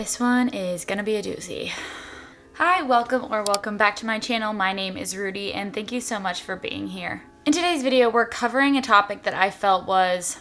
This one is gonna be a doozy. Hi, welcome back to my channel. My name is Rudi and thank you so much for being here. In today's video, we're covering a topic that I felt was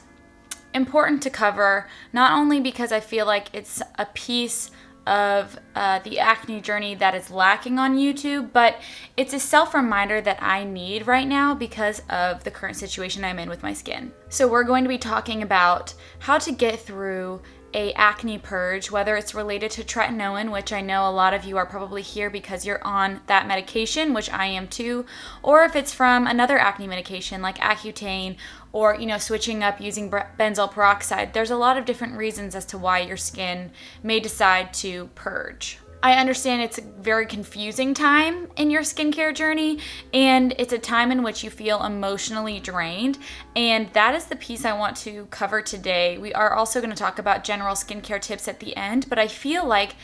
important to cover, not only because I feel like it's a piece of the acne journey that is lacking on YouTube, but it's a self-reminder that I need right now because of the current situation I'm in with my skin. So we're going to be talking about how to get through a acne purge, whether it's related to tretinoin, which I know a lot of you are probably here because you're on that medication, which I am too, or if it's from another acne medication like Accutane, or switching up using benzoyl peroxide. There's a lot of different reasons as to why your skin may decide to purge. I understand it's a very confusing time in your skincare journey, and it's a time in which you feel emotionally drained, and that is the piece I want to cover today. We are also going to talk about general skincare tips at the end, but I feel like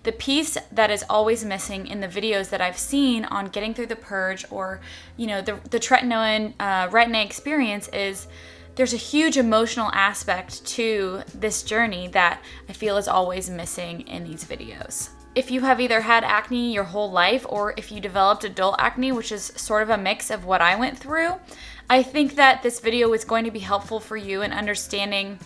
the piece that is always missing in the videos that I've seen on getting through the purge or the tretinoin retin-A experience is there's a huge emotional aspect to this journey that I feel is always missing in these videos. If you have either had acne your whole life or if you developed adult acne, which is sort of a mix of what I went through, I think that this video is going to be helpful for you in understanding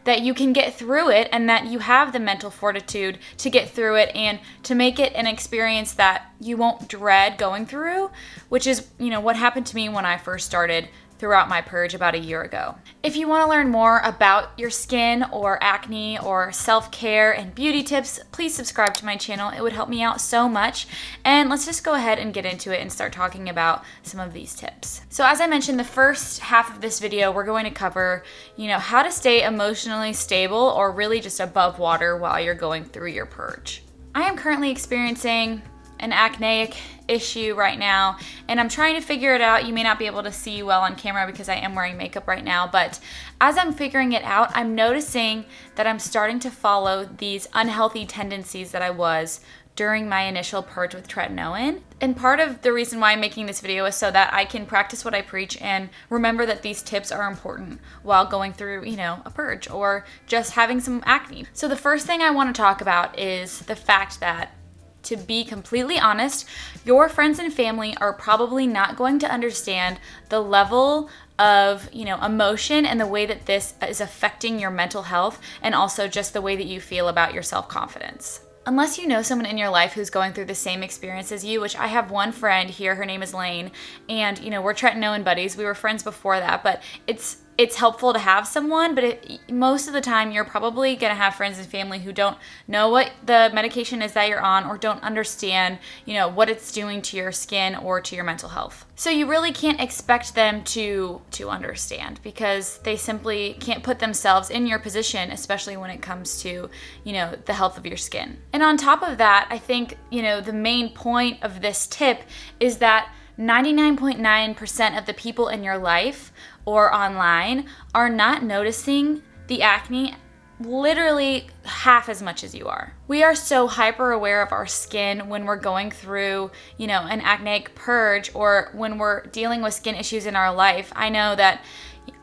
that you can get through it and that you have the mental fortitude to get through it and to make it an experience that you won't dread going through, which is, what happened to me when I first started throughout my purge about a year ago. If you want to learn more about your skin or acne or self-care and beauty tips, please subscribe to my channel. It would help me out so much. And let's just go ahead and get into it and start talking about some of these tips. So as I mentioned, the first half of this video, we're going to cover, how to stay emotionally stable or really just above water while you're going through your purge. I am currently experiencing an acneic issue right now, and I'm trying to figure it out. You may not be able to see well on camera because I am wearing makeup right now, but as I'm figuring it out, I'm noticing that I'm starting to follow these unhealthy tendencies that I was during my initial purge with tretinoin. And part of the reason why I'm making this video is so that I can practice what I preach and remember that these tips are important while going through, a purge or just having some acne. So the first thing I want to talk about is the fact that, to be completely honest, your friends and family are probably not going to understand the level of, emotion and the way that this is affecting your mental health and also just the way that you feel about your self-confidence. Unless you know someone in your life who's going through the same experience as you, which I have one friend here, her name is Lane, and we're tretinoin buddies. We were friends before that, but it's helpful to have someone, but most of the time you're probably going to have friends and family who don't know what the medication is that you're on or don't understand, what it's doing to your skin or to your mental health. So you really can't expect them to understand because they simply can't put themselves in your position, especially when it comes to, the health of your skin. And on top of that, I think, the main point of this tip is that 99.9% of the people in your life or online are not noticing the acne literally half as much as you are. We are so hyper aware of our skin when we're going through, an acneic purge or when we're dealing with skin issues in our life. I know that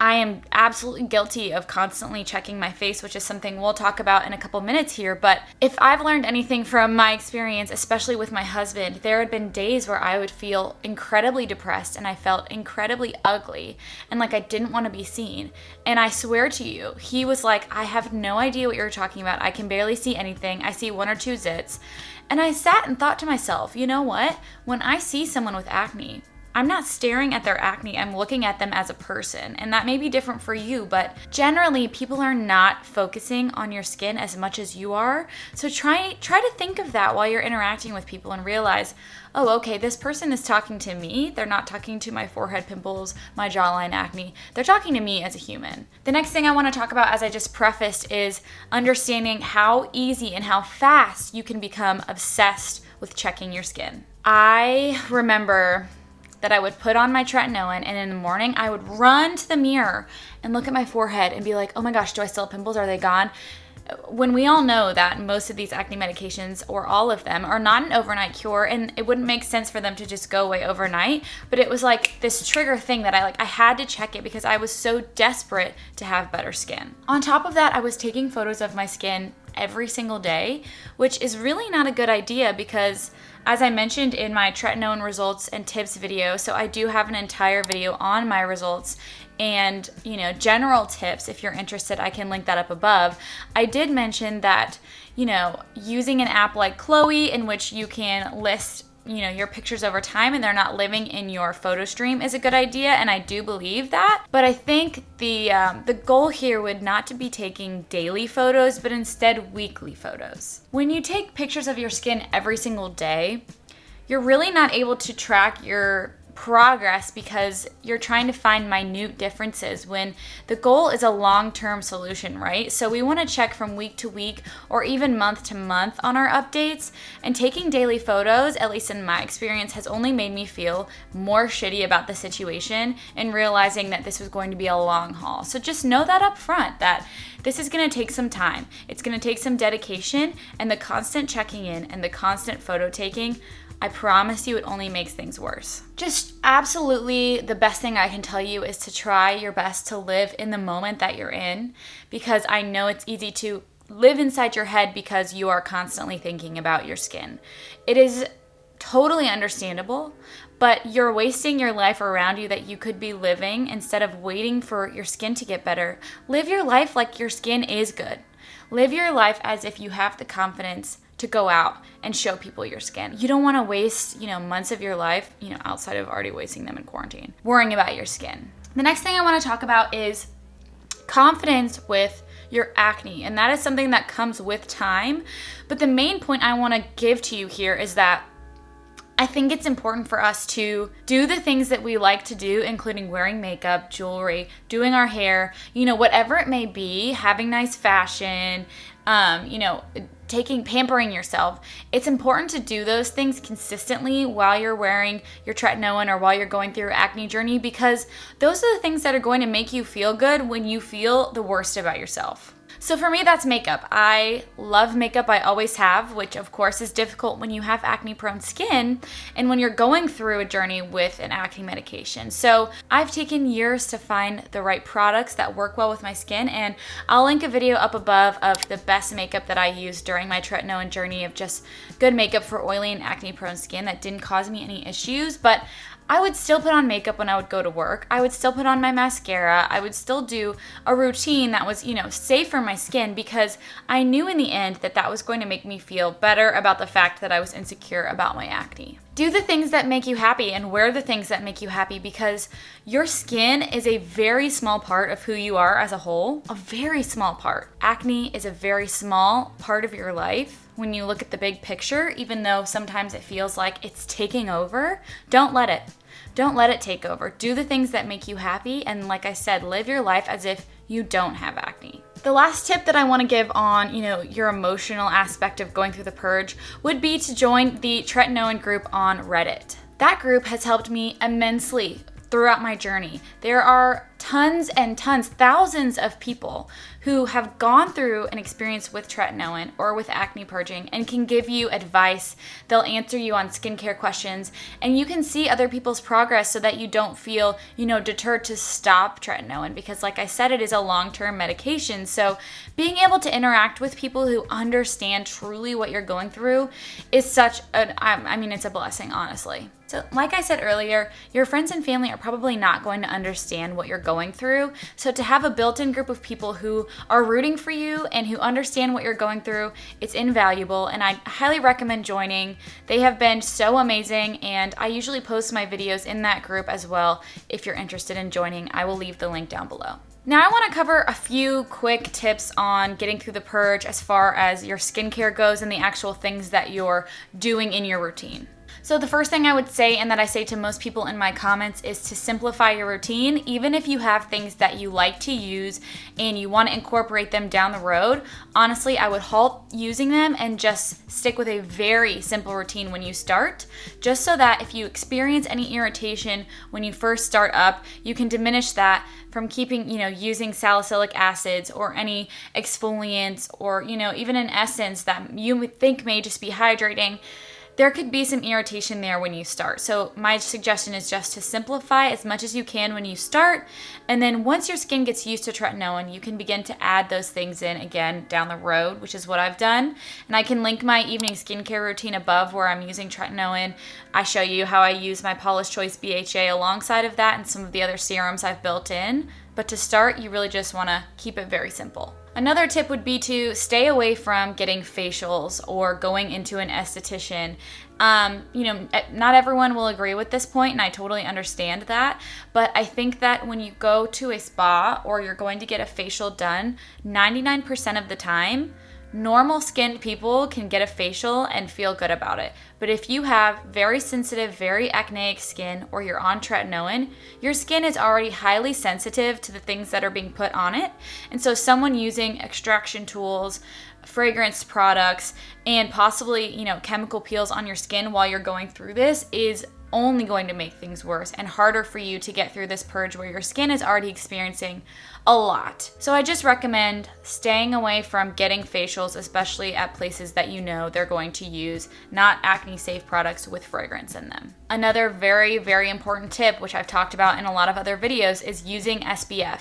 I am absolutely guilty of constantly checking my face, which is something we'll talk about in a couple minutes here. But if I've learned anything from my experience, especially with my husband, there had been days where I would feel incredibly depressed and I felt incredibly ugly and like I didn't want to be seen. And I swear to you, he was like, I have no idea what you're talking about. I can barely see anything. I see 1 or 2 zits. And I sat and thought to myself, you know what? When I see someone with acne, I'm not staring at their acne, I'm looking at them as a person. And that may be different for you, but generally people are not focusing on your skin as much as you are. So try to think of that while you're interacting with people and realize, oh, okay, this person is talking to me. They're not talking to my forehead pimples, my jawline acne. They're talking to me as a human. The next thing I want to talk about, as I just prefaced, is understanding how easy and how fast you can become obsessed with checking your skin. I remember that I would put on my tretinoin and in the morning I would run to the mirror and look at my forehead and be like, oh my gosh, do I still have pimples? Are they gone? when we all know that most of these acne medications, or all of them, are not an overnight cure, and it wouldn't make sense for them to just go away overnight, but it was like this trigger thing that I had to check it because I was so desperate to have better skin. On top of that, I was taking photos of my skin every single day, which is really not a good idea because, as I mentioned in my tretinoin results and tips video, so I do have an entire video on my results and, general tips. If you're interested, I can link that up above. I did mention that, using an app like Chloe, in which you can list your pictures over time and they're not living in your photo stream, is a good idea, and I do believe that. But I think the goal here would not to be taking daily photos, but instead weekly photos. When you take pictures of your skin every single day, you're really not able to track your progress because you're trying to find minute differences when the goal is a long-term solution, right? So we want to check from week to week or even month to month on our updates, and taking daily photos, at least in my experience, has only made me feel more shitty about the situation and realizing that this was going to be a long haul. So just know that up front, that this is going to take some time. It's going to take some dedication, and the constant checking in and the constant photo taking, I promise you, it only makes things worse. Just absolutely the best thing I can tell you is to try your best to live in the moment that you're in, because I know it's easy to live inside your head because you are constantly thinking about your skin. It is totally understandable, but you're wasting your life around you that you could be living instead of waiting for your skin to get better. Live your life like your skin is good. Live your life as if you have the confidence to go out and show people your skin. You don't want to waste, months of your life, outside of already wasting them in quarantine, worrying about your skin. The next thing I want to talk about is confidence with your acne, and that is something that comes with time. But the main point I want to give to you here is that I think it's important for us to do the things that we like to do, including wearing makeup, jewelry, doing our hair, whatever it may be, having nice fashion, pampering yourself. It's important to do those things consistently while you're wearing your tretinoin or while you're going through your acne journey, because those are the things that are going to make you feel good when you feel the worst about yourself. So for me, that's makeup. I love makeup. I always have, which of course is difficult when you have acne-prone skin and when you're going through a journey with an acne medication. So I've taken years to find the right products that work well with my skin, and I'll link a video up above of the best makeup that I used during my tretinoin journey, of just good makeup for oily and acne-prone skin that didn't cause me any issues. But I would still put on makeup when I would go to work. I would still put on my mascara. I would still do a routine that was, safe for my skin, because I knew in the end that that was going to make me feel better about the fact that I was insecure about my acne. Do the things that make you happy and wear the things that make you happy, because your skin is a very small part of who you are as a whole, a very small part. Acne is a very small part of your life when you look at the big picture, even though sometimes it feels like it's taking over. Don't let it. Don't let it take over. Do the things that make you happy, and like I said, live your life as if you don't have acne. The last tip that I want to give on, your emotional aspect of going through the purge would be to join the Tretinoin group on Reddit. That group has helped me immensely throughout my journey. There are tons and tons, thousands of people who have gone through an experience with tretinoin or with acne purging and can give you advice. They'll answer you on skincare questions, and you can see other people's progress so that you don't feel, deterred to stop tretinoin, because like I said, it is a long-term medication. So being able to interact with people who understand truly what you're going through is such it's a blessing, honestly. So like I said earlier, your friends and family are probably not going to understand what you're going through. So to have a built-in group of people who are rooting for you and who understand what you're going through, it's invaluable, and I highly recommend joining. They have been so amazing, and I usually post my videos in that group as well. If you're interested in joining, I will leave the link down below. Now I want to cover a few quick tips on getting through the purge as far as your skincare goes and the actual things that you're doing in your routine. So the first thing I would say, and that I say to most people in my comments, is to simplify your routine. Even if you have things that you like to use and you want to incorporate them down the road, honestly, I would halt using them and just stick with a very simple routine when you start, just so that if you experience any irritation when you first start up, you can diminish that from keeping, using salicylic acids or any exfoliants or, even an essence that you would think may just be hydrating. there could be some irritation there when you start. So my suggestion is just to simplify as much as you can when you start. And then once your skin gets used to tretinoin, you can begin to add those things in again down the road, which is what I've done. And I can link my evening skincare routine above where I'm using tretinoin. I show you how I use my Paula's Choice BHA alongside of that and some of the other serums I've built in. But to start, you really just want to keep it very simple. Another tip would be to stay away from getting facials or going into an esthetician. Not everyone will agree with this point, and I totally understand that. But I think that when you go to a spa or you're going to get a facial done, 99% of the time, normal skinned people can get a facial and feel good about it. But if you have very sensitive, very acneic skin or you're on tretinoin, your skin is already highly sensitive to the things that are being put on it. And so someone using extraction tools, fragrance products, and possibly, chemical peels on your skin while you're going through this is only going to make things worse and harder for you to get through this purge where your skin is already experiencing a lot. So I just recommend staying away from getting facials, especially at places that you know they're going to use not acne safe products with fragrance in them. Another very, very important tip, which I've talked about in a lot of other videos, is using SPF.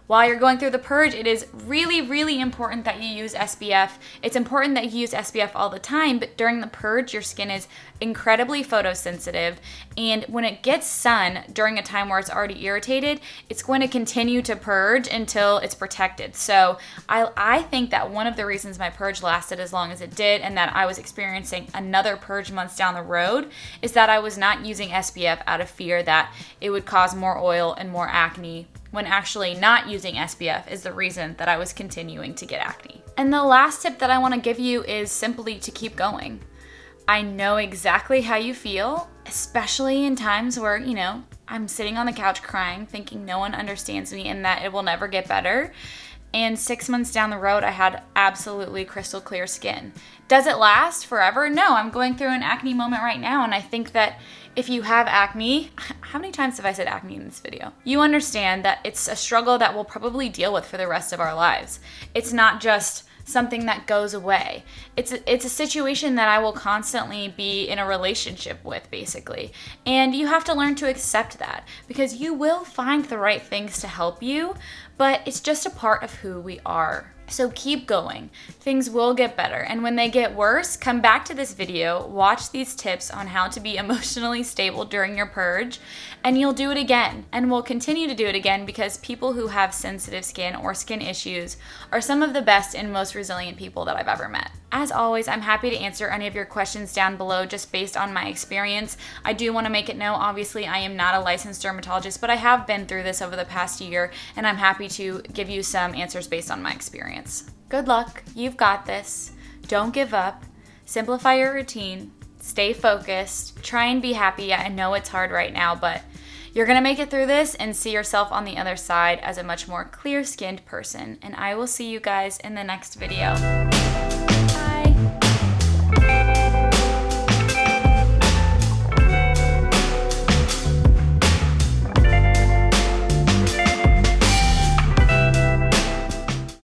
While you're going through the purge, it is really, really important that you use SPF. It's important that you use SPF all the time, but during the purge, your skin is incredibly photosensitive. And when it gets sun during a time where it's already irritated, it's going to continue to purge until it's protected. So I think that one of the reasons my purge lasted as long as it did and that I was experiencing another purge months down the road is that I was not using SPF out of fear that it would cause more oil and more acne, when actually not using SPF is the reason that I was continuing to get acne. And the last tip that I wanna give you is simply to keep going. I know exactly how you feel, especially in times where, I'm sitting on the couch crying, thinking no one understands me and that it will never get better. And 6 months down the road, I had absolutely crystal clear skin. Does it last forever? No, I'm going through an acne moment right now, and I think that if you have acne, how many times have I said acne in this video? You understand that it's a struggle that we'll probably deal with for the rest of our lives. It's not just something that goes away. It's a situation that I will constantly be in a relationship with, basically. And you have to learn to accept that because you will find the right things to help you, but it's just a part of who we are. So keep going. Things will get better. And when they get worse, come back to this video, watch these tips on how to be emotionally stable during your purge, and you'll do it again. And we'll continue to do it again because people who have sensitive skin or skin issues are some of the best and most resilient people that I've ever met. As always, I'm happy to answer any of your questions down below just based on my experience. I do want to make it known, obviously, I am not a licensed dermatologist, but I have been through this over the past year, and I'm happy to give you some answers based on my experience. Good luck. You've got this. Don't give up. Simplify your routine. Stay focused. Try and be happy. I know it's hard right now, but you're going to make it through this and see yourself on the other side as a much more clear-skinned person. And I will see you guys in the next video.